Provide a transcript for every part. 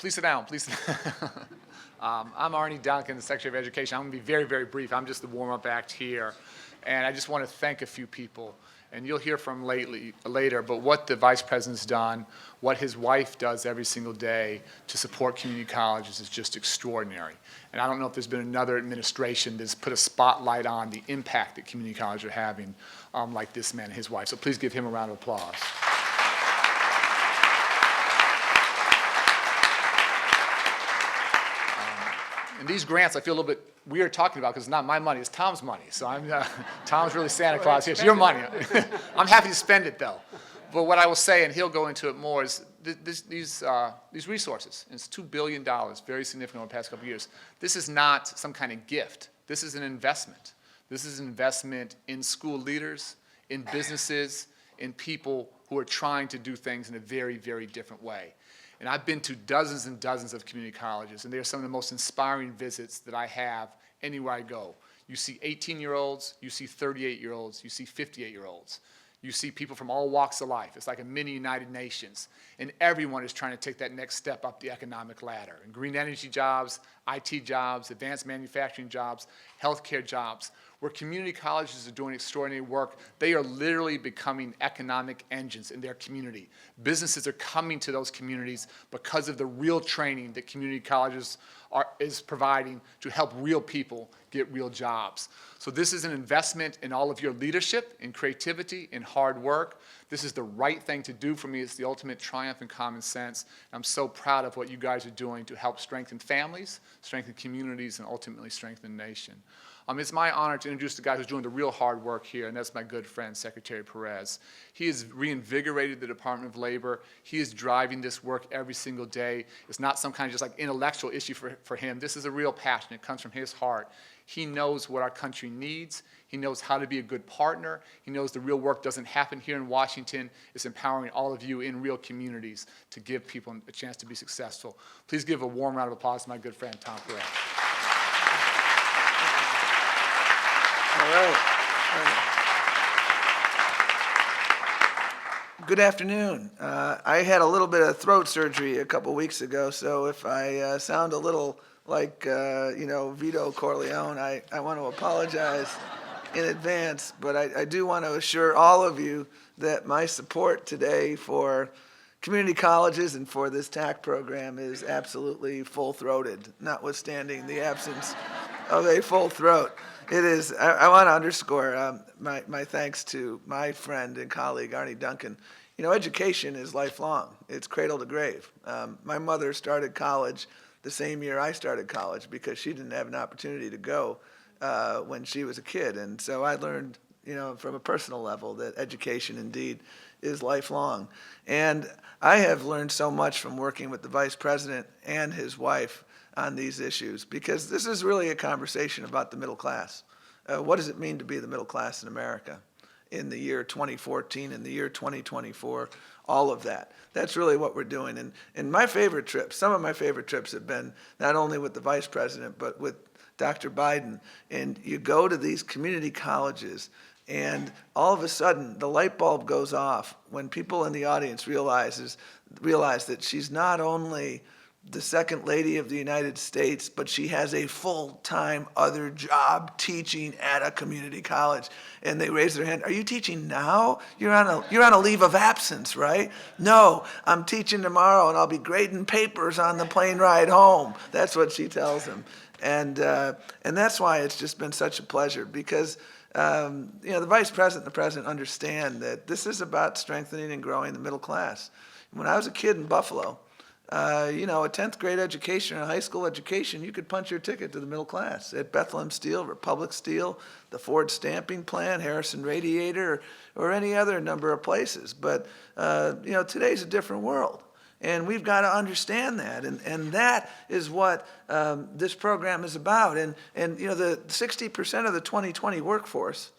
Please sit down, please. I'm Arnie Duncan, the Secretary of Education. I'm going to be very, very brief. I'm just the warm-up act here. And I just want to thank a few people. And you'll hear from later, but what the Vice President's done, what his wife does every single day to support community colleges is just extraordinary. And I don't know if there's been another administration that's put a spotlight on the impact that community colleges are having like this man and his wife. So please give him a round of applause. And these grants, I feel a little bit weird talking about because it's not my money, it's Tom's money. So Tom's really Santa Claus here. It's your money. I'm happy to spend it though. But what I will say, and he'll go into it more, is these resources, and it's $2 billion, very significant over the past couple of years. This is not some kind of gift. This is an investment. This is an investment in school leaders, in businesses, in people who are trying to do things in a very, very different way. And I've been to dozens and dozens of community colleges, and they are some of the most inspiring visits that I have anywhere I go. You see 18-year-olds, you see 38-year-olds, you see 58-year-olds. You see people from all walks of life. It's like a mini United Nations. And everyone is trying to take that next step up the economic ladder. And green energy jobs, IT jobs, advanced manufacturing jobs, healthcare jobs. Where community colleges are doing extraordinary work, they are literally becoming economic engines in their community. Businesses are coming to those communities because of the real training that community colleges is providing to help real people get real jobs. So this is an investment in all of your leadership, in creativity, in hard work. This is the right thing to do for me. It's the ultimate triumph in common sense. I'm so proud of what you guys are doing to help strengthen families, strengthen communities, and ultimately strengthen the nation. It's my honor to introduce the guy who's doing the real hard work here, and that's my good friend, Secretary Perez. He has reinvigorated the Department of Labor. He is driving this work every single day. It's not some kind of just like intellectual issue for him. This is a real passion. It comes from his heart. He knows what our country needs. He knows how to be a good partner. He knows the real work doesn't happen here in Washington. It's empowering all of you in real communities to give people a chance to be successful. Please give a warm round of applause to my good friend, Tom Perez. All right. Good afternoon. I had a little bit of throat surgery a couple weeks ago, so if I sound a little like, Vito Corleone, I want to apologize in advance, but I do want to assure all of you that my support today for community colleges and for this TAACCCT program is absolutely full-throated, notwithstanding the absence of a full throat. It is, I want to underscore my thanks to my friend and colleague, Arnie Duncan. Education is lifelong. It's cradle to grave. My mother started college the same year I started college because she didn't have an opportunity to go when she was a kid. And so I learned, from a personal level that education indeed is lifelong. And I have learned so much from working with the Vice President and his wife on these issues, because this is really a conversation about the middle class. What does it mean to be the middle class in America in the year 2014, in the year 2024, all of that? That's really what we're doing. And my favorite trips, some of my favorite trips have been not only with the Vice President, but with Dr. Biden. And you go to these community colleges, and all of a sudden the light bulb goes off when people in the audience realize that she's not only the second lady of the United States, but she has a full-time other job teaching at a community college. And they raise their hand. Are you teaching now? You're on a leave of absence, right? No, I'm teaching tomorrow, and I'll be grading papers on the plane ride home. That's what she tells them. And that's why it's just been such a pleasure, because the Vice President and the President understand that this is about strengthening and growing the middle class. When I was a kid in Buffalo, a 10th grade education or a high school education, you could punch your ticket to the middle class at Bethlehem Steel, Republic Steel, the Ford Stamping Plant, Harrison Radiator, or any other number of places. But, today's a different world. And we've got to understand that. And that is what this program is about. And the 60% of the 2020 workforce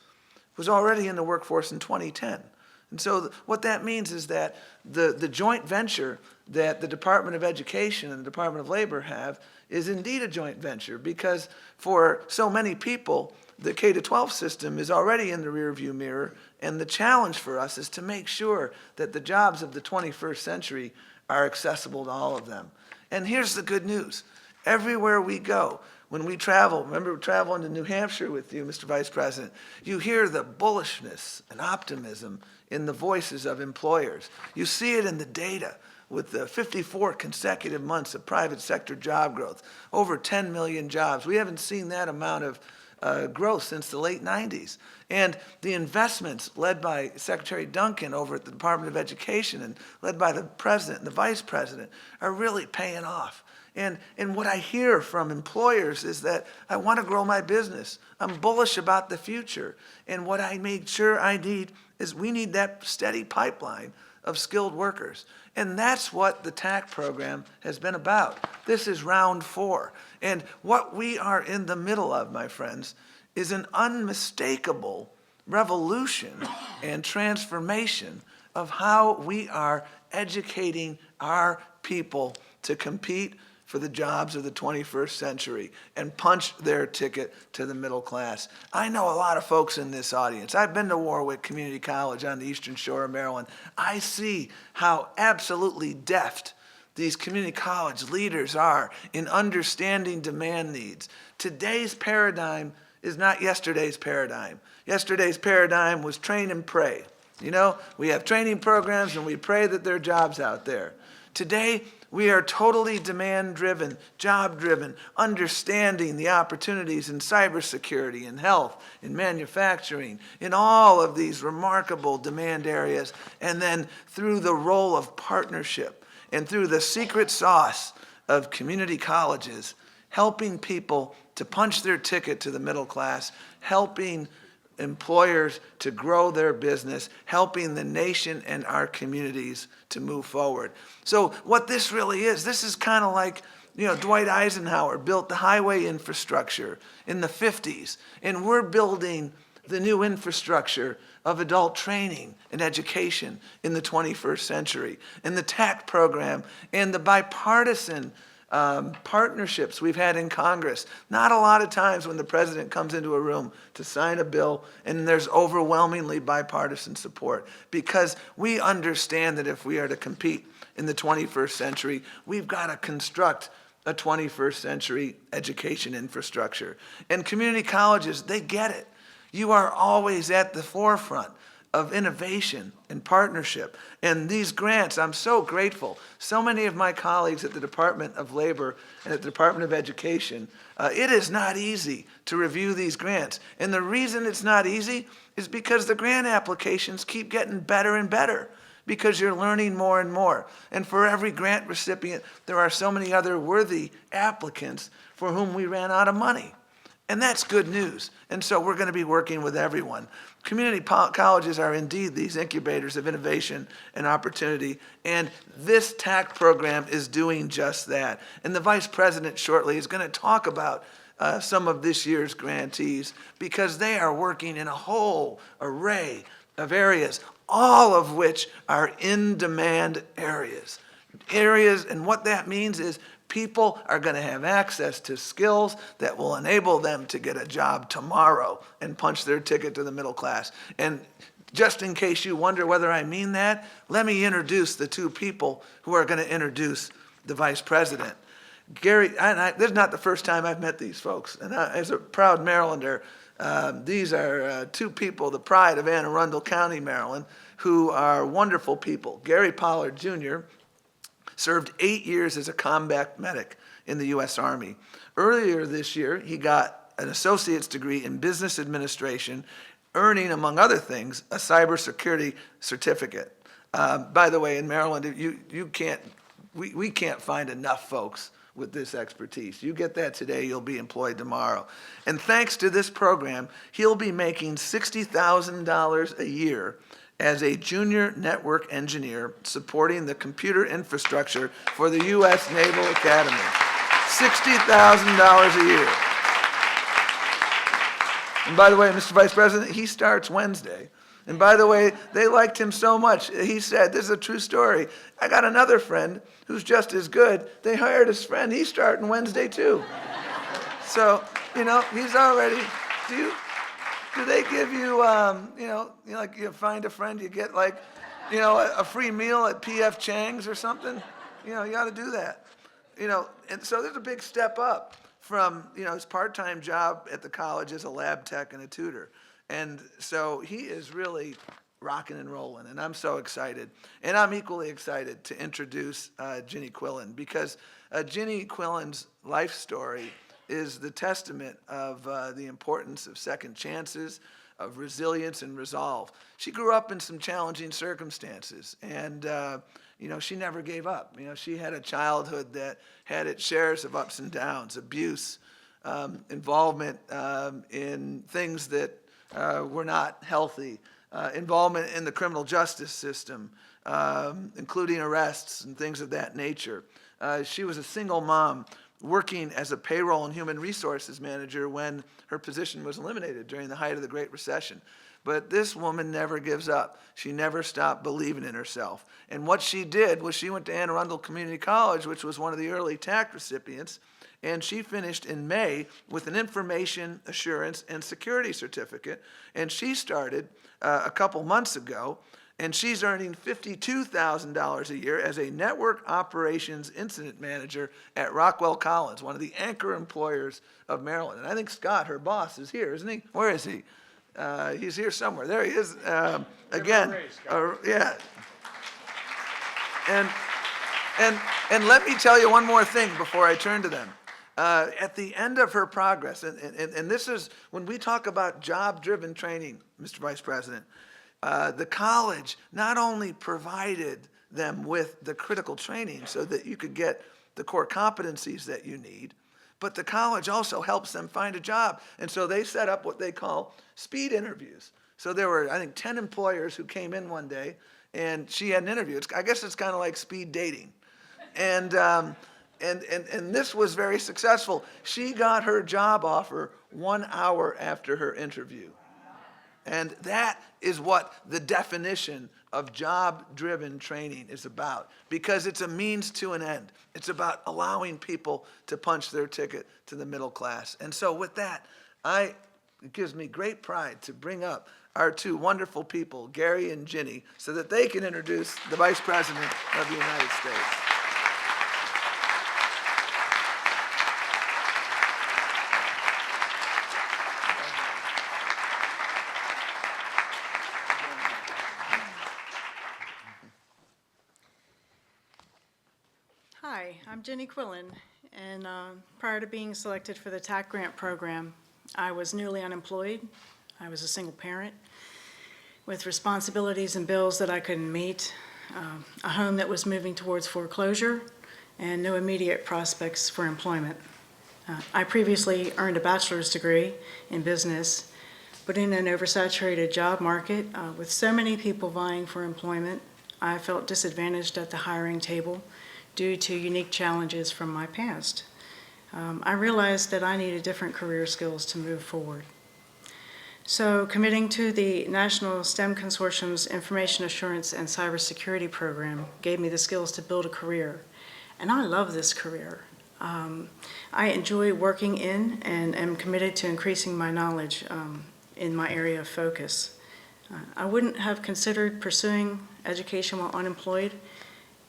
was already in the workforce in 2010. And so what that means is that the joint venture that the Department of Education and the Department of Labor have is indeed a joint venture, because for so many people, the K-12 system is already in the rearview mirror, and the challenge for us is to make sure that the jobs of the 21st century are accessible to all of them. And here's the good news. Everywhere we go, when we travel, remember traveling to New Hampshire with you, Mr. Vice President, you hear the bullishness and optimism in the voices of employers. You see it in the data with the 54 consecutive months of private sector job growth, over 10 million jobs. We haven't seen that amount of growth since the late 90s. And the investments led by Secretary Duncan over at the Department of Education and led by the President and the Vice President are really paying off. And what I hear from employers is that I want to grow my business. I'm bullish about the future. And what I make sure I need is we need that steady pipeline of skilled workers. And that's what the TAACCCT program has been about. This is round 4. And what we are in the middle of, my friends, is an unmistakable revolution and transformation of how we are educating our people to compete for the jobs of the 21st century and punch their ticket to the middle class. I know a lot of folks in this audience. I've been to Warwick Community College on the Eastern Shore of Maryland. I see how absolutely deft these community college leaders are in understanding demand needs. Today's paradigm is not yesterday's paradigm. Yesterday's paradigm was train and pray. You know, we have training programs and we pray that there are jobs out there. Today, we are totally demand-driven, job-driven, understanding the opportunities in cybersecurity, in health, in manufacturing, in all of these remarkable demand areas, and then through the role of partnership and through the secret sauce of community colleges, helping people to punch their ticket to the middle class, helping employers to grow their business, helping the nation and our communities to move forward. So what this really is, this is kind of like, you know, Dwight Eisenhower built the highway infrastructure in the 50s, and we're building the new infrastructure of adult training and education in the 21st century. And the TAACCCT program and the bipartisan partnerships we've had in Congress. Not a lot of times when the president comes into a room to sign a bill and there's overwhelmingly bipartisan support, because we understand that if we are to compete in the 21st century, we've got to construct a 21st century education infrastructure. And community colleges, they get it. You are always at the forefront of innovation and partnership. And these grants, I'm so grateful. So many of my colleagues at the Department of Labor and at the Department of Education, it is not easy to review these grants. And the reason it's not easy is because the grant applications keep getting better and better, because you're learning more and more. And for every grant recipient, there are so many other worthy applicants for whom we ran out of money. And that's good news. And so we're going to be working with everyone. Community colleges are indeed these incubators of innovation and opportunity, and this TAACCCT program is doing just that. And the Vice President shortly is going to talk about some of this year's grantees, because they are working in a whole array of areas, all of which are in-demand areas. And what that means is people are going to have access to skills that will enable them to get a job tomorrow and punch their ticket to the middle class. And just in case you wonder whether I mean that, let me introduce the two people who are going to introduce the Vice President. Gary, this is not the first time I've met these folks. And as a proud Marylander, these are two people, the pride of Anne Arundel County, Maryland, who are wonderful people. Gary Pollard, Jr., served 8 years as a combat medic in the U.S. Army. Earlier this year, he got an associate's degree in business administration, earning, among other things, a cybersecurity certificate. By the way, in Maryland, we can't find enough folks with this expertise. You get that today, you'll be employed tomorrow. And thanks to this program, he'll be making $60,000 a year as a junior network engineer supporting the computer infrastructure for the U.S. Naval Academy. $60,000 a year. And by the way, Mr. Vice President, he starts Wednesday. And by the way, they liked him so much, he said, this is a true story, I got another friend who's just as good. They hired his friend, he's starting Wednesday too. So, you know, he's already, do they give you, like you find a friend, you get like, a free meal at P.F. Chang's or something? You ought to do that. and so there's a big step up from, his part-time job at the college as a lab tech and a tutor. And so he is really rocking and rolling, and I'm so excited. And I'm equally excited to introduce Ginny Quillen, because Ginny Quillen's life story is the testament of the importance of second chances, of resilience and resolve. She grew up in some challenging circumstances, and she never gave up. She had a childhood that had its shares of ups and downs, abuse, involvement in things that were not healthy, involvement in the criminal justice system, including arrests and things of that nature. She was a single mom working as a payroll and human resources manager when her position was eliminated during the height of the Great Recession. But this woman never gives up. She never stopped believing in herself. And what she did was she went to Anne Arundel Community College, which was one of the early TAACCCT recipients, and she finished in May with an information assurance and security certificate. And she started a couple months ago, and she's earning $52,000 a year as a network operations incident manager at Rockwell Collins, one of the anchor employers of Maryland. And I think Scott, her boss, is here, isn't he? Where is he? He's here somewhere. There he is. Again, yeah. And let me tell you one more thing before I turn to them. At the end of her progress, and this is when we talk about job-driven training, Mr. Vice President, the college not only provided them with the critical training so that you could get the core competencies that you need, but the college also helps them find a job. And so they set up what they call speed interviews. So there were, I think, 10 employers who came in one day, and she had an interview. I guess it's kind of like speed dating. And this was very successful. She got her job offer 1 hour after her interview. And that is what the definition of job-driven training is about, because it's a means to an end. It's about allowing people to punch their ticket to the middle class. And so with that, it gives me great pride to bring up our two wonderful people, Gary and Ginny, so that they can introduce the Vice President of the United States. Hi, I'm Ginny Quillen, and prior to being selected for the TAACCCT grant program, I was newly unemployed. I was a single parent with responsibilities and bills that I couldn't meet, a home that was moving towards foreclosure, and no immediate prospects for employment. I previously earned a bachelor's degree in business, but in an oversaturated job market with so many people vying for employment, I felt disadvantaged at the hiring table due to unique challenges from my past. I realized that I needed different career skills to move forward. So committing to the National STEM Consortium's Information Assurance and Cybersecurity program gave me the skills to build a career. And I love this career. I enjoy working in and am committed to increasing my knowledge in my area of focus. I wouldn't have considered pursuing education while unemployed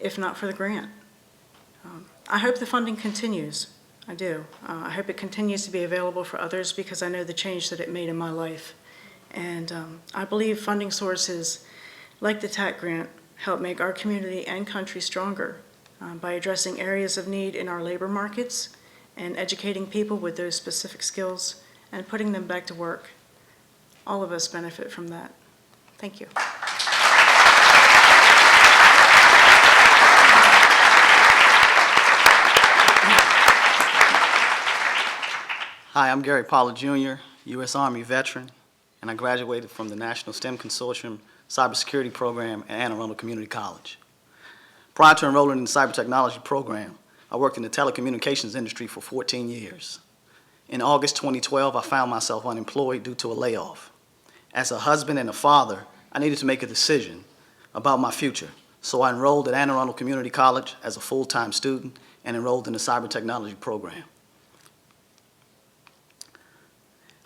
if not for the grant. I hope the funding continues. I do. I hope it continues to be available for others because I know the change that it made in my life. And I believe funding sources like the TAACCCT grant help make our community and country stronger by addressing areas of need in our labor markets and educating people with those specific skills and putting them back to work. All of us benefit from that. Thank you. Hi, I'm Gary Pollard Jr., U.S. Army veteran, and I graduated from the National STEM Consortium Cybersecurity Program at Anne Arundel Community College. Prior to enrolling in the cyber technology program, I worked in the telecommunications industry for 14 years. In August 2012, I found myself unemployed due to a layoff. As a husband and a father, I needed to make a decision about my future, so I enrolled at Anne Arundel Community College as a full-time student and enrolled in the cyber technology program.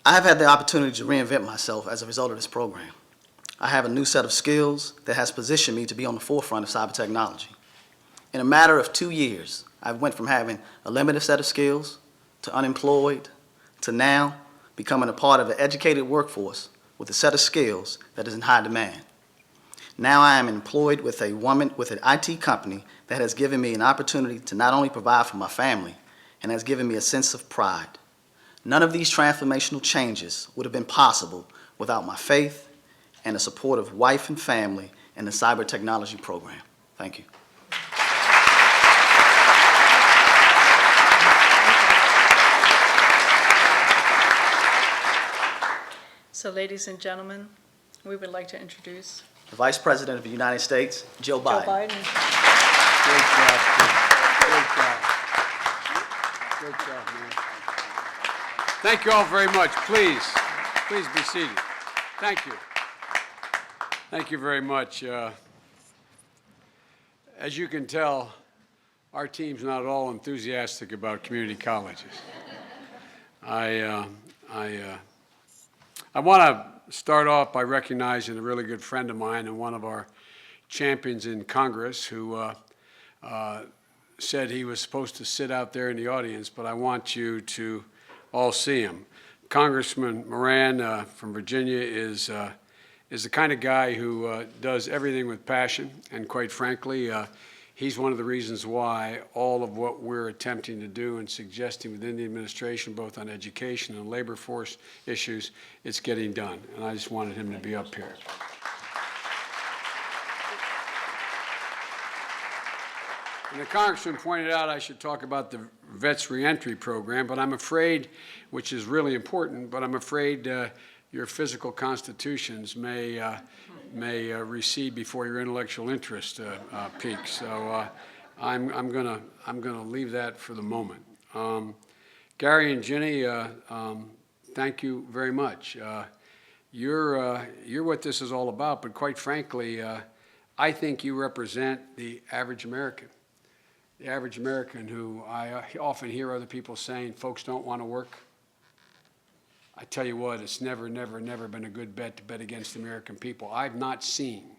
I have had the opportunity to reinvent myself as a result of this program. I have a new set of skills that has positioned me to be on the forefront of cyber technology. In a matter of 2 years, I went from having a limited set of skills to unemployed to now becoming a part of an educated workforce with a set of skills that is in high demand. Now I am employed with an IT company that has given me an opportunity to not only provide for my family and has given me a sense of pride. None of these transformational changes would have been possible without my faith and the support of wife and family in the cyber technology program. Thank you. So, ladies and gentlemen, we would like to introduce The Vice President of the United States, Joe Joe Biden. Biden. Great job, Jim. Great job. Great job, man. Thank you all very much. Please be seated. Thank you. Thank you very much. As you can tell, our team's not at all enthusiastic about community colleges. I want to start off by recognizing a really good friend of mine and one of our champions in Congress who said he was supposed to sit out there in the audience, but I want you to all see him. Congressman Moran from Virginia is the kind of guy who does everything with passion, and quite frankly, he's one of the reasons why all of what we're attempting to do and suggesting within the administration, both on education and labor force issues, it's getting done. And I just wanted him to be up here. And the congressman pointed out I should talk about the Vets Reentry Program, but I'm afraid, which is really important, but I'm afraid your physical constitutions may recede before your intellectual interest peaks. So I'm gonna leave that for the moment. Gary and Ginny, thank you very much. You're what this is all about, but quite frankly, I think you represent the average American. The average American who I often hear other people saying, folks don't want to work. I tell you what, it's never been a good bet to bet against the American people. I've not seen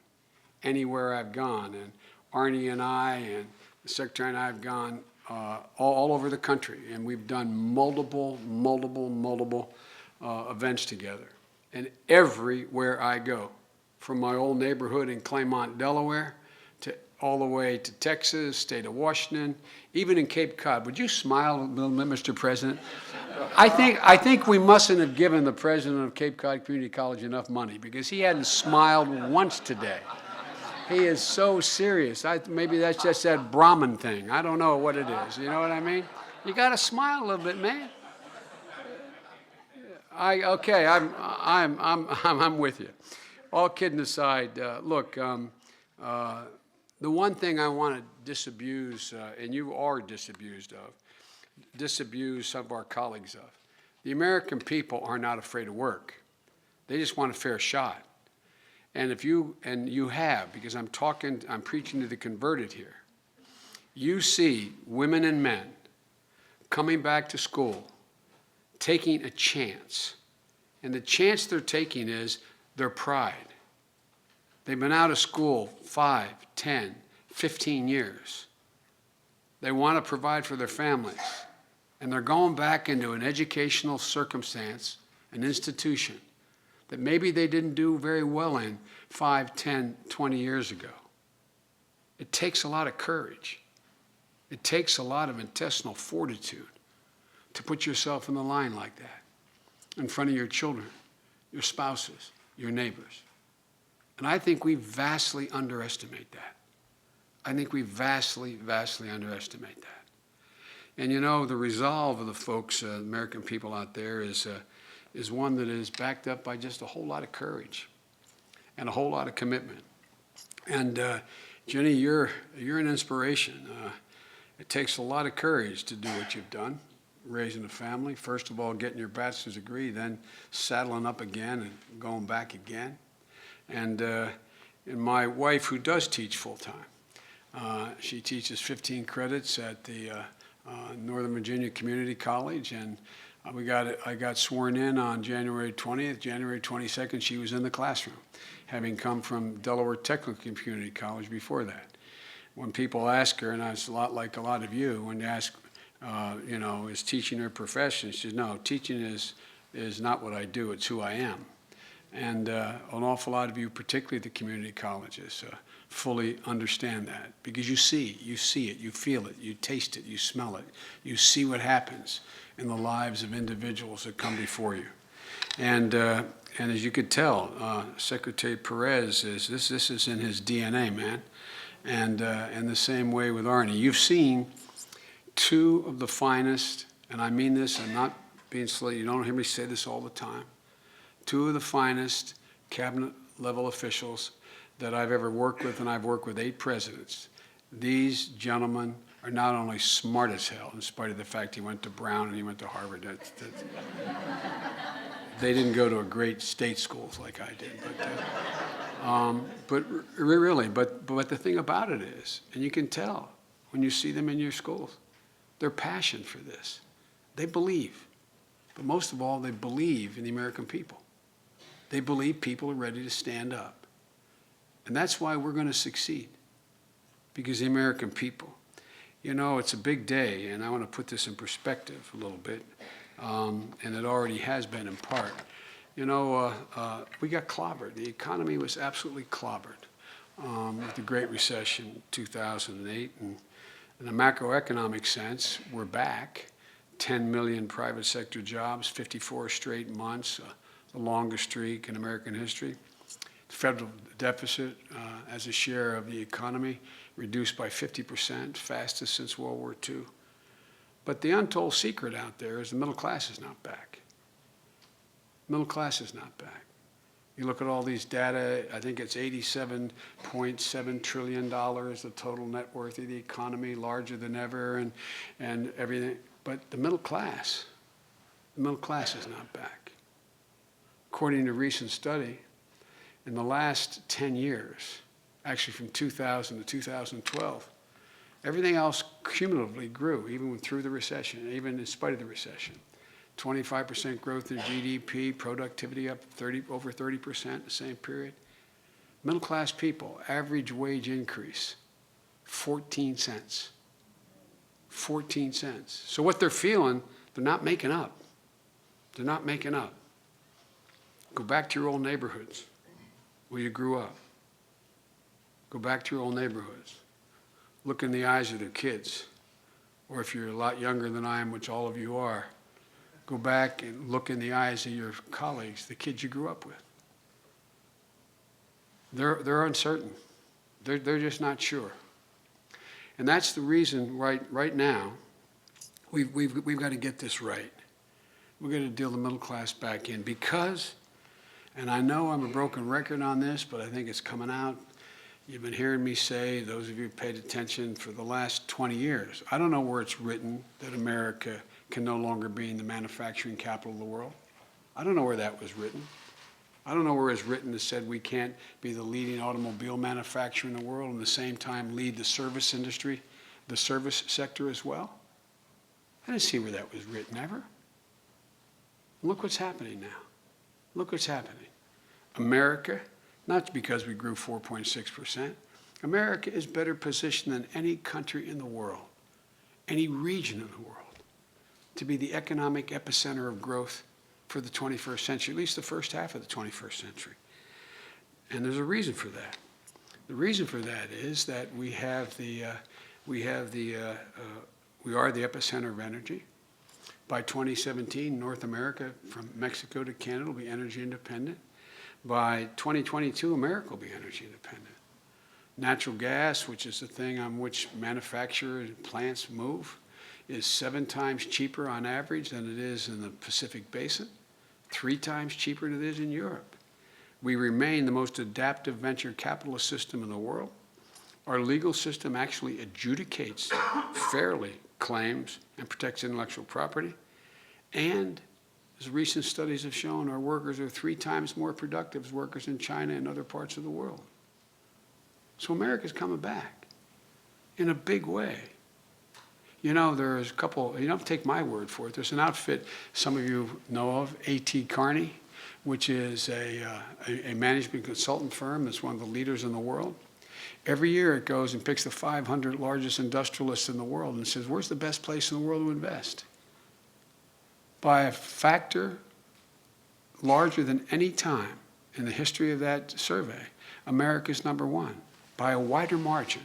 anywhere I've gone, and Arnie and I and the Secretary and I have gone all over the country, and we've done multiple events together. And everywhere I go, from my old neighborhood in Claymont, Delaware, to all the way to Texas, state of Washington, even in Cape Cod. Would you smile a little bit, Mr. President? I think we mustn't have given the president of Cape Cod Community College enough money because he hadn't smiled once today. He is so serious. Maybe that's just that Brahmin thing. I don't know what it is. You know what I mean? You got to smile a little bit, man. Okay, I'm with you. All kidding aside, look. The one thing I want to disabuse, and you are disabused of, disabuse some of our colleagues of. The American people are not afraid of work. They just want a fair shot. And you have, because I'm preaching to the converted here. You see women and men coming back to school, taking a chance. And the chance they're taking is their pride. They've been out of school 5, 10, 15 years. They want to provide for their families. And they're going back into an educational circumstance, an institution, that maybe they didn't do very well in 5, 10, 20 years ago. It takes a lot of courage. It takes a lot of intestinal fortitude to put yourself in the line like that, in front of your children, your spouses, your neighbors. And I think we vastly underestimate that. I think we vastly underestimate that. And you know, the resolve of the folks, American people out there, is one that is backed up by just a whole lot of courage and a whole lot of commitment. And Jenny, you're an inspiration. It takes a lot of courage to do what you've done, raising a family. First of all, getting your bachelor's degree, then saddling up again and going back again. And my wife, who does teach full-time, she teaches 15 credits at the Northern Virginia Community College, and I got sworn in on January 20th. January 22nd, she was in the classroom, having come from Delaware Technical Community College before that. when people ask her, and it's a lot like a lot of you, when they ask, is teaching her profession? She says, no, teaching is not what I do, it's who I am. And an awful lot of you, particularly the community colleges, fully understand that, because you see it, you feel it, you taste it, you smell it, you see what happens in the lives of individuals that come before you. And as you could tell, Secretary Perez this is in his DNA, man. And the same way with Arnie. You've seen two of the finest, and I mean this, I'm not being silly, you don't hear me say this all the time, two of the finest cabinet level officials that I've ever worked with, and I've worked with 8 presidents. These gentlemen are not only smart as hell, in spite of the fact he went to Brown and he went to Harvard. They didn't go to a great state schools like I did. But really, but the thing about it is, and you can tell when you see them in your schools, their passion for this. They believe, but most of all, they believe in the American people. They believe people are ready to stand up. And that's why we're going to succeed, because the American people. It's a big day, and I want to put this in perspective a little bit, and it already has been in part. We got clobbered. The economy was absolutely clobbered with the Great Recession, 2008. And in a macroeconomic sense, we're back. 10 million private sector jobs, 54 straight months, the longest streak in American history. The federal deficit as a share of the economy reduced by 50%, fastest since World War II. But the untold secret out there is the middle class is not back. Middle class is not back. You look at all these data, I think it's $87.7 trillion, the total net worth of the economy, larger than ever, and everything. But the middle class is not back. According to a recent study, in the last 10 years, actually from 2000 to 2012, everything else cumulatively grew, even through the recession, even in spite of the recession. 25% growth in GDP, productivity up over 30% the same period. Middle class people, average wage increase, 14 cents. 14 cents. So what they're feeling, they're not making up. They're not making up. Go back to your old neighborhoods where you grew up. Go back to your old neighborhoods. Look in the eyes of their kids. Or if you're a lot younger than I am, which all of you are, go back and look in the eyes of your colleagues, the kids you grew up with. They're uncertain. They're just not sure. And that's the reason right now we've got to get this right. We're going to deal the middle class back in because, and I know I'm a broken record on this, but I think it's coming out. You've been hearing me say, those of you who paid attention for the last 20 years, I don't know where it's written that America can no longer be in the manufacturing capital of the world. I don't know where that was written. I don't know where it's written that said we can't be the leading automobile manufacturer in the world and at the same time lead the service industry, the service sector as well. I didn't see where that was written ever. Look what's happening now. Look what's happening. America, not because we grew 4.6%, America is better positioned than any country in the world, any region of the world, to be the economic epicenter of growth for the 21st century, at least the first half of the 21st century. And there's a reason for that. The reason for that is that we are the epicenter of energy. By 2017, North America, from Mexico to Canada, will be energy independent. By 2022, America will be energy independent. Natural gas, which is the thing on which manufacturers and plants move, is 7 times cheaper on average than it is in the Pacific Basin, 3 times cheaper than it is in Europe. We remain the most adaptive venture capitalist system in the world. Our legal system actually adjudicates fairly claims and protects intellectual property. And as recent studies have shown, our workers are 3 times more productive as workers in China and other parts of the world. So America's coming back in a big way. There's a couple, you don't take my word for it. There's an outfit some of you know of, A.T. Kearney, which is a management consultant firm that's one of the leaders in the world. Every year it goes and picks the 500 largest industrialists in the world and says, where's the best place in the world to invest? By a factor larger than any time in the history of that survey, America's number one, by a wider margin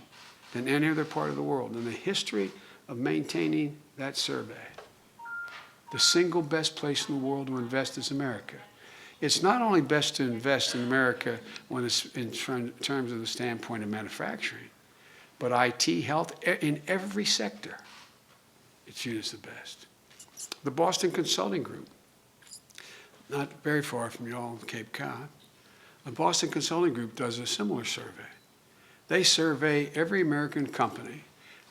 than any other part of the world. In the history of maintaining that survey, the single best place in the world to invest is America. It's not only best to invest in America when it's in terms of the standpoint of manufacturing, but IT, health, in every sector, it's viewed as the best. The Boston Consulting Group, not very far from y'all in Cape Cod, the Boston Consulting Group does a similar survey. They survey every American company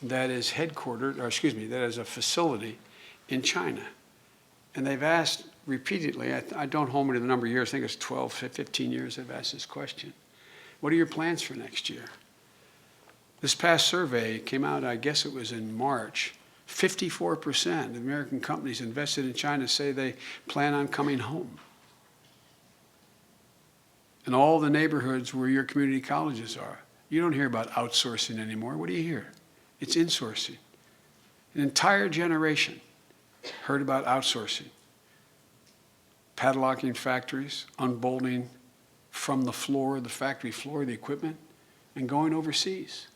that is headquartered, or excuse me, that has a facility in China. And they've asked repeatedly, I don't hold me to the number of years, I think it's 12, 15 years they've asked this question. What are your plans for next year? This past survey came out, I guess it was in March. 54% of American companies invested in China say they plan on coming home. In all the neighborhoods where your community colleges are, you don't hear about outsourcing anymore. What do you hear? It's insourcing. An entire generation heard about outsourcing. Padlocking factories, unbolting from the floor, the factory floor, the equipment, and going overseas.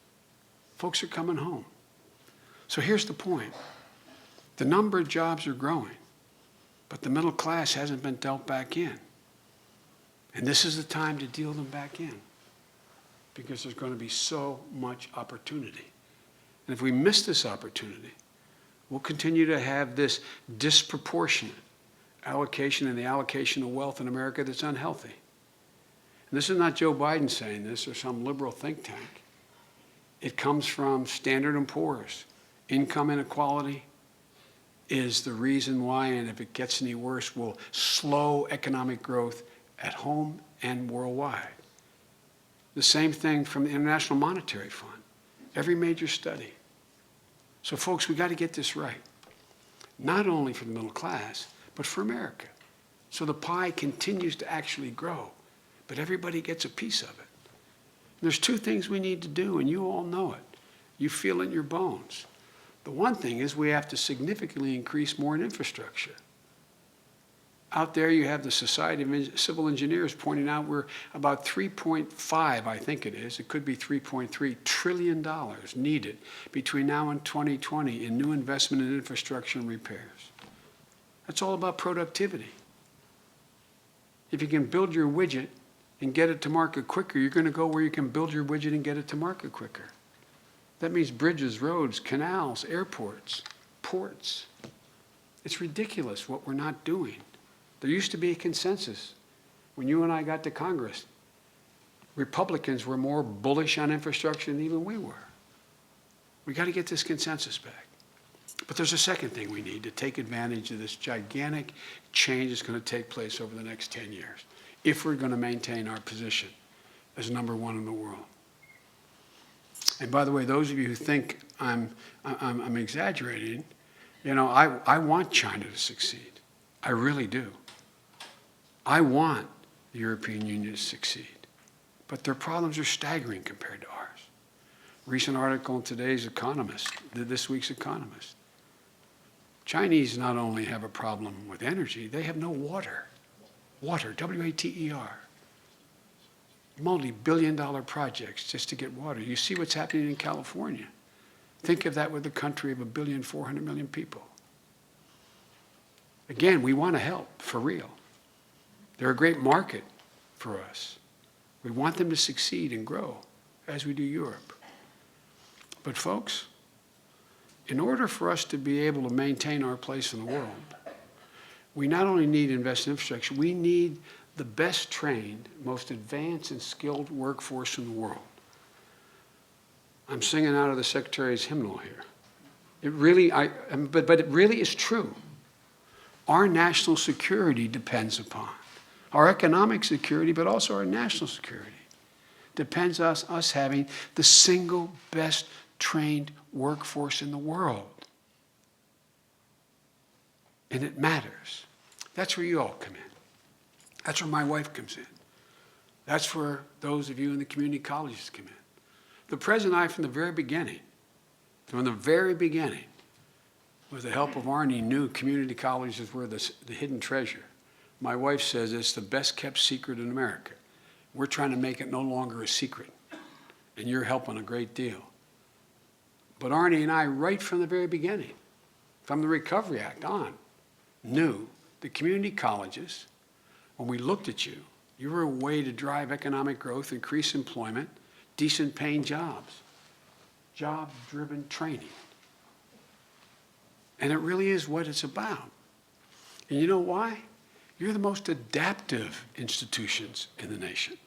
Folks are coming home. So here's the point. The number of jobs are growing, but the middle class hasn't been dealt back in. And this is the time to deal them back in, because there's going to be so much opportunity. And if we miss this opportunity, we'll continue to have this disproportionate allocation and the allocation of wealth in America that's unhealthy. And this is not Joe Biden saying this or some liberal think tank. It comes from Standard & Poor's. Income inequality is the reason why, and if it gets any worse, will slow economic growth at home and worldwide. The same thing from the International Monetary Fund, every major study. So folks, we got to get this right, not only for the middle class, but for America. So the pie continues to actually grow, but everybody gets a piece of it. And there's two things we need to do, and you all know it. You feel it in your bones. The one thing is we have to significantly increase more in infrastructure. Out there you have the Society of Civil Engineers pointing out we're about 3.5, I think it could be 3.3 trillion dollars needed between now and 2020 in new investment in infrastructure and repairs. That's all about productivity. If you can build your widget and get it to market quicker, you're going to go where you can build your widget and get it to market quicker. That means bridges, roads, canals, airports, ports. It's ridiculous what we're not doing. There used to be a consensus. When you and I got to Congress, Republicans were more bullish on infrastructure than even we were. We got to get this consensus back. But there's a second thing we need to take advantage of this gigantic change that's going to take place over the next 10 years if we're going to maintain our position as number one in the world. And by the way, those of you who think I'm exaggerating, you know, I want China to succeed. I really do. I want the European Union to succeed. But their problems are staggering compared to ours. Recent article in today's Economist, this week's Economist. Chinese not only have a problem with energy, they have no water. Water, W-A-T-E-R. Multi-billion-dollar projects just to get water. You see what's happening in California. Think of that with a country of 1,400,000,000 people. Again, we want to help, for real. They're a great market for us. We want them to succeed and grow, as we do Europe. But folks, in order for us to be able to maintain our place in the world, we not only need to invest in infrastructure, we need the best trained, most advanced and skilled workforce in the world. I'm singing out of the Secretary's hymnal here. It really, but it really is true. Our national security depends upon our economic security, but also our national security depends on us having the single best trained workforce in the world. And it matters. That's where you all come in. That's where my wife comes in. That's where those of you in the community colleges come in. The President and I, from the very beginning, with the help of Arnie, knew community colleges were the hidden treasure. My wife says it's the best kept secret in America. We're trying to make it no longer a secret, and you're helping a great deal. But Arnie and I, right from the very beginning, from the Recovery Act on, knew the community colleges, when we looked at you, you were a way to drive economic growth, increase employment, decent paying jobs, job-driven training. And it really is what it's about. And you know why? You're the most adaptive institutions in the nation.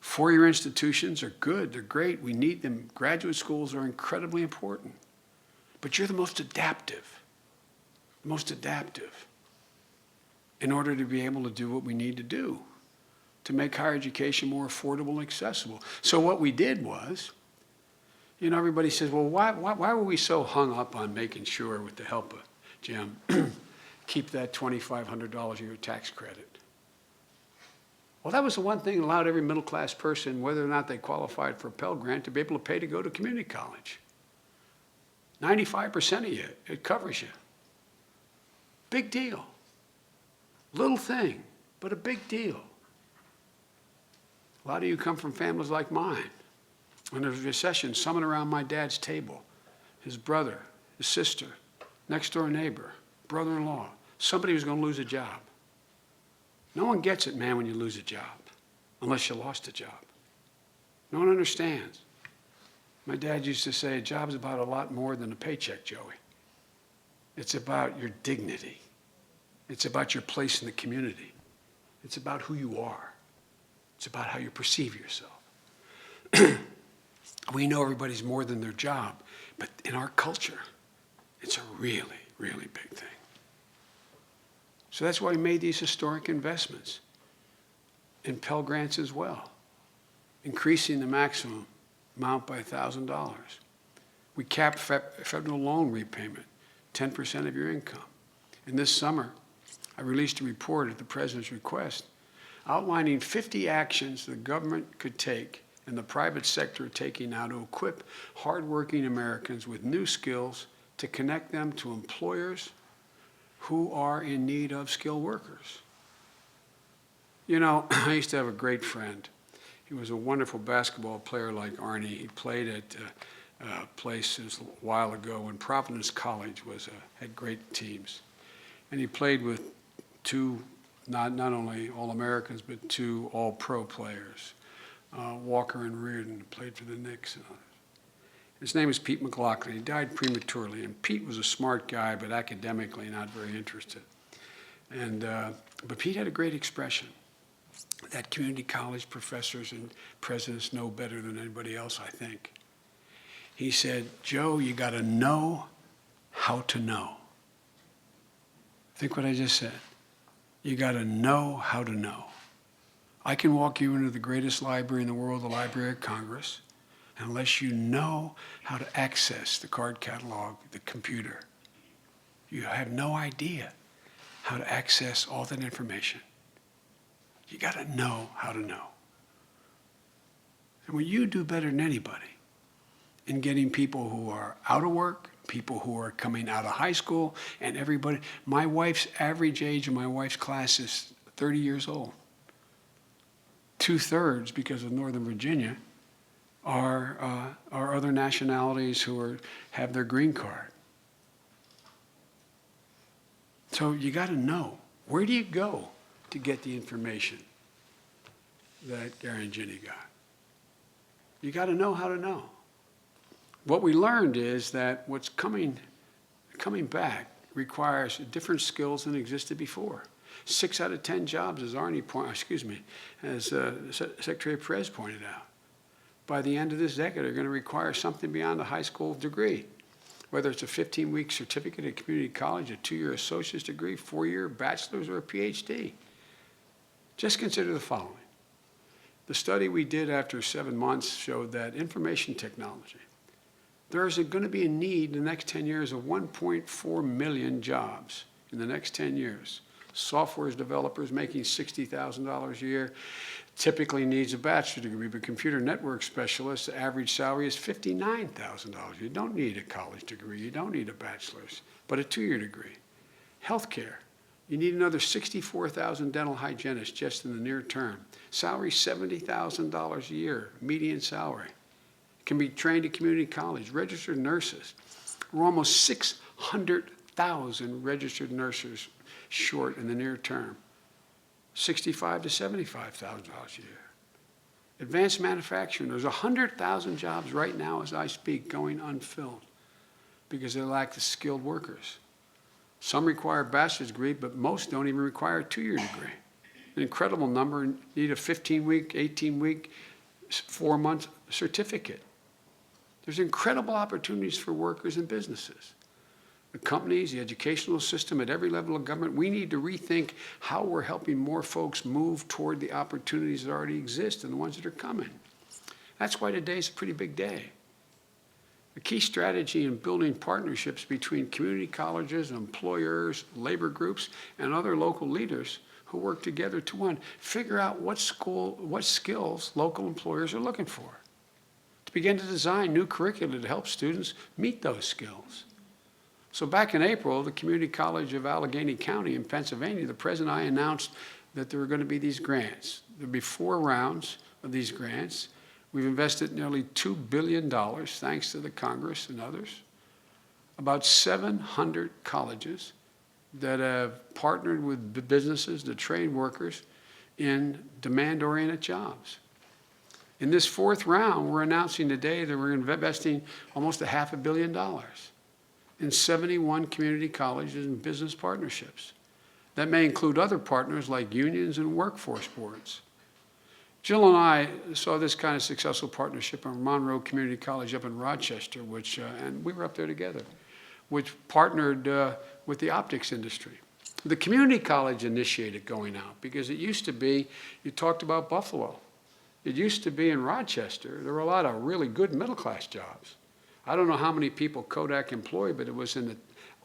Four-year institutions are good, they're great, we need them. Graduate schools are incredibly important. But you're the most adaptive in order to be able to do what we need to do to make higher education more affordable and accessible. So what we did was, you know, everybody says, well, why were we so hung up on making sure, with the help of Jim, keep that $2,500 a year tax credit? Well, that was the one thing that allowed every middle-class person, whether or not they qualified for a Pell Grant, to be able to pay to go to community college. 95% of you, it covers you. Big deal. Little thing, but a big deal. A lot of you come from families like mine. When there was a recession, someone around my dad's table, his brother, his sister, next door neighbor, brother-in-law, somebody was going to lose a job. No one gets it, man, when you lose a job, unless you lost a job. No one understands. My dad used to say, a job's about a lot more than a paycheck, Joey. It's about your dignity. It's about your place in the community. It's about who you are. It's about how you perceive yourself. We know everybody's more than their job, but in our culture, it's a really, really big thing. So that's why we made these historic investments in Pell Grants as well, increasing the maximum amount by $1,000. We capped federal loan repayment, 10% of your income. And this summer, I released a report at the President's request outlining 50 actions the government could take and the private sector taking now to equip hardworking Americans with new skills to connect them to employers who are in need of skilled workers. You know, I used to have a great friend. He was a wonderful basketball player like Arnie. He played at a place a while ago when Providence College had great teams. And he played with two, not only All-Americans, but two All-Pro players, Walker and Reardon, who played for the Knicks and others. His name was Pete McLaughlin. He died prematurely, and Pete was a smart guy, but academically not very interested. But Pete had a great expression that community college professors and presidents know better than anybody else, I think. He said, Joe, you got to know how to know. Think what I just said. You got to know how to know. I can walk you into the greatest library in the world, the Library of Congress, unless you know how to access the card catalog, the computer. You have no idea how to access all that information. You got to know how to know. And when you do better than anybody in getting people who are out of work, people who are coming out of high school, and everybody, my wife's average age in my wife's class is 30 years old. 2/3, because of Northern Virginia, are other nationalities who have their green card. So you got to know, where do you go to get the information that Gary and Ginny got? You got to know how to know. What we learned is that what's coming back requires different skills than existed before. 6 out of 10 jobs, as Secretary Perez pointed out, by the end of this decade are going to require something beyond a high school degree, whether it's a 15-week certificate at community college, a 2-year associate's degree, 4-year bachelor's, or a PhD. Just consider the following. The study we did after 7 months showed that information technology, there is going to be a need in the next 10 years of 1.4 million jobs in the next 10 years. Software developers making $60,000 a year, typically needs a bachelor's degree, but computer network specialists, the average salary is $59,000. You don't need a college degree, you don't need a bachelor's, but a 2-year degree. Healthcare, you need another 64,000 dental hygienists just in the near term. Salary $70,000 a year, median salary. Can be trained at community college. Registered nurses, we're almost 600,000 registered nurses short in the near term. $65,000 to $75,000 a year. Advanced manufacturing, there's 100,000 jobs right now as I speak going unfilled because they lack the skilled workers. Some require a bachelor's degree, but most don't even require a 2-year degree. An incredible number need a 15-week, 18-week, 4-month certificate. There's incredible opportunities for workers and businesses. The companies, the educational system at every level of government, we need to rethink how we're helping more folks move toward the opportunities that already exist and the ones that are coming. That's why today's a pretty big day. The key strategy in building partnerships between community colleges, employers, labor groups, and other local leaders who work together to, one, figure out what skills local employers are looking for, to begin to design new curricula to help students meet those skills. So back in April, the Community College of Allegheny County in Pennsylvania, the president and I announced that there were going to be these grants. There'd be 4 rounds of these grants. We've invested nearly $2 billion, thanks to the Congress and others. About 700 colleges that have partnered with businesses to train workers in demand-oriented jobs. In this 4th round, we're announcing today that we're investing almost $500 million in 71 community colleges and business partnerships. That may include other partners like unions and workforce boards. Jill and I saw this kind of successful partnership in Monroe Community College up in Rochester, and we were up there together, which partnered with the optics industry. The community college initiated going out because it used to be, you talked about Buffalo. It used to be in Rochester, there were a lot of really good middle-class jobs. I don't know how many people Kodak employed, but it was in the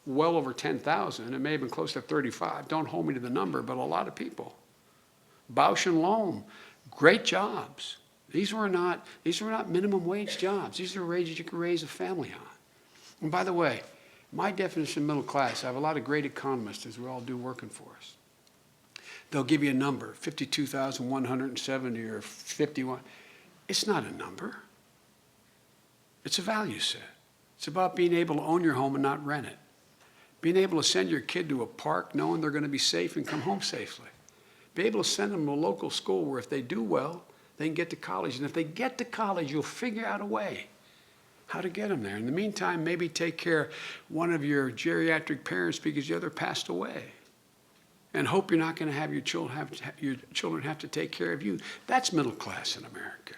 well over 10,000. It may have been close to 35. Don't hold me to the number, but a lot of people. Bausch and Lomb, great jobs. These were not minimum wage jobs. These are wages you can raise a family on. And by the way, my definition of middle class, I have a lot of great economists, as we all do, working for us. They'll give you a number, 52,170 or 51. It's not a number. It's a value set. It's about being able to own your home and not rent it. Being able to send your kid to a park knowing they're going to be safe and come home safely. Be able to send them to a local school where if they do well, they can get to college. And if they get to college, you'll figure out a way how to get them there. In the meantime, maybe take care of one of your geriatric parents because the other passed away. And hope you're not going to have your children have to take care of you. That's middle class in America.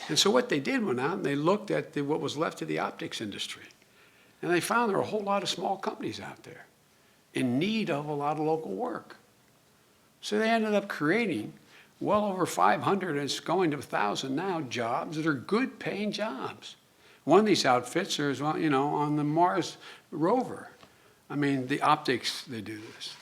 And so what they did went out and they looked at what was left of the optics industry. And they found there were a whole lot of small companies out there in need of a lot of local work. So they ended up creating well over 500, and it's going to 1,000 now, jobs that are good paying jobs. One of these outfits is, on the Mars rover. I mean, the optics, they do this.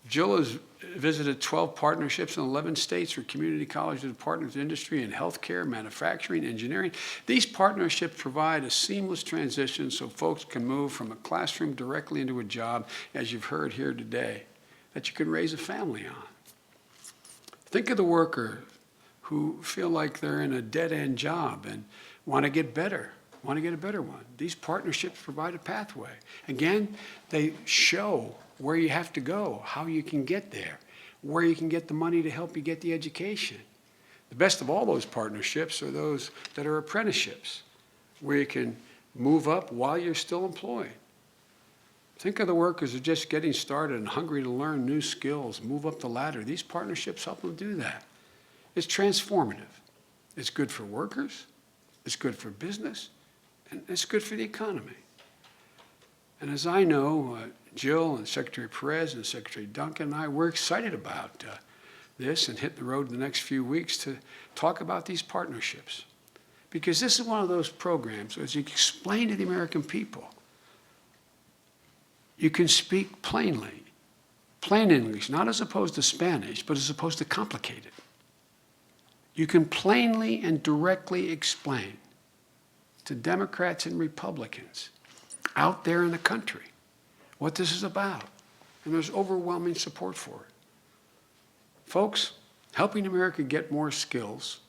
Jill has visited 12 partnerships in 11 states where community colleges and partners in industry in healthcare, manufacturing, engineering. These partnerships provide a seamless transition so folks can move from a classroom directly into a job, as you've heard here today, that you can raise a family on. Think of the worker who feel like they're in a dead-end job and want to get better, want to get a better one. These partnerships provide a pathway. Again, they show where you have to go, how you can get there, where you can get the money to help you get the education. The best of all those partnerships are those that are apprenticeships, where you can move up while you're still employed. Think of the workers who are just getting started and hungry to learn new skills, move up the ladder. These partnerships help them do that. It's transformative. It's good for workers, it's good for business, and it's good for the economy. And as I know, Jill and Secretary Perez and Secretary Duncan and I, we're excited about this and hit the road in the next few weeks to talk about these partnerships. Because this is one of those programs, as you explain to the American people, you can speak plainly Plain English, not as opposed to Spanish, but as opposed to complicated. You can plainly and directly explain to Democrats and Republicans out there in the country what this is about. And there's overwhelming support for it. Folks, helping America get more skills,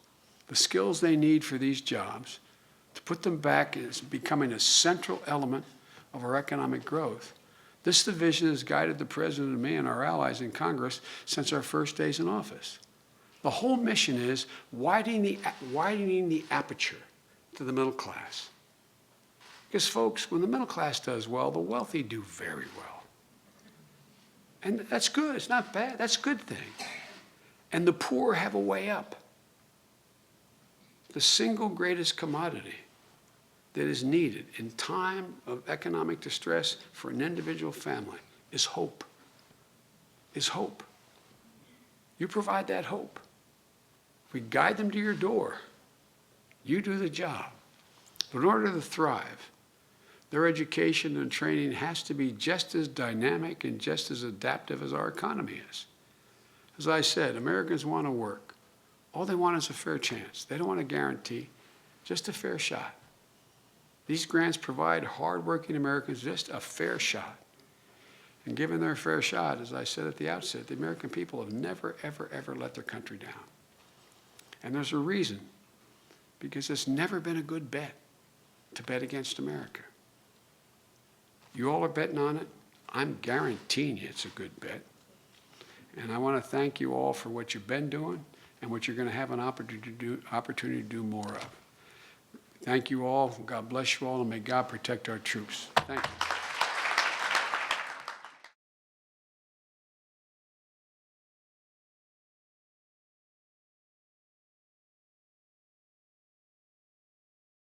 the skills they need for these jobs, to put them back as becoming a central element of our economic growth. This division has guided the President and me and our allies in Congress since our first days in office. The whole mission is widening the aperture to the middle class. Because folks, when the middle class does well, the wealthy do very well. And that's good, it's not bad, that's a good thing. And the poor have a way up. The single greatest commodity that is needed in time of economic distress for an individual family is hope. Is hope. You provide that hope. We guide them to your door. You do the job. But in order to thrive, their education and training has to be just as dynamic and just as adaptive as our economy is. As I said, Americans want to work. All they want is a fair chance. They don't want a guarantee, just a fair shot. These grants provide hardworking Americans just a fair shot. And given their fair shot, as I said at the outset, the American people have never, ever, ever let their country down. And there's a reason, because it's never been a good bet to bet against America. You all are betting on it. I'm guaranteeing you it's a good bet. And I want to thank you all for what you've been doing and what you're going to have an opportunity to do more of. Thank you all. God bless you all, and may God protect our troops. Thank you.